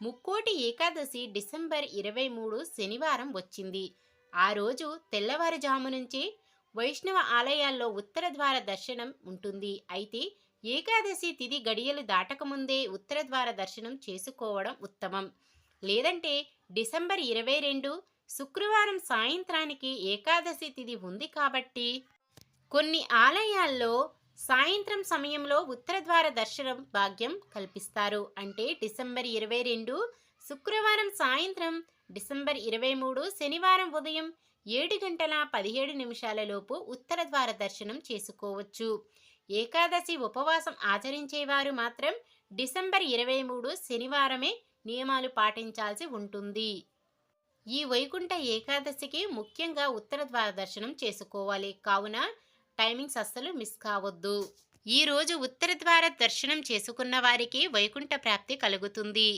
Mukkoti Ekadashi December 23 శనివారం వచ్చింది. ఆ రోజు తెల్లవారుజాము నుంచి వైష్ణవ ఆలయాల్లో ఉత్తర ద్వార దర్శనం ఉంటుంది. అయితే ఏకాదశి తిథి గడియలు దాటకముందే ఉత్తర ద్వార దర్శనం చేసుకోవడం ఉత్తమం. లేదంటే డిసెంబర్ 22 శుక్రవారం సాయంత్రానికి ఏకాదశి తిథి ఉంది కాబట్టి కొన్ని ఆలయాల్లో సాయంత్రం సమయంలో ఉత్తరద్వార దర్శనం భాగ్యం కల్పిస్తారు. అంటే డిసెంబర్ 22 శుక్రవారం సాయంత్రం, డిసెంబర్ 23 శనివారం ఉదయం 7 గంటల 17 నిమిషాల లోపు ఉత్తరద్వార దర్శనం చేసుకోవచ్చు. ఏకాదశి ఉపవాసం ఆచరించేవారు మాత్రం డిసెంబర్ 23 శనివారమే నియమాలు పాటించాల్సి ఉంటుంది. ఈ వైకుంఠ ఏకాదశికి ముఖ్యంగా ఉత్తర ద్వార దర్శనం చేసుకోవాలి. కావున టైమింగ్స్ అస్సలు మిస్ కావద్దు. ఈ రోజు ఉత్తర ద్వార దర్శనం చేసుకున్న వారికి వైకుంఠ ప్రాప్తి కలుగుతుంది.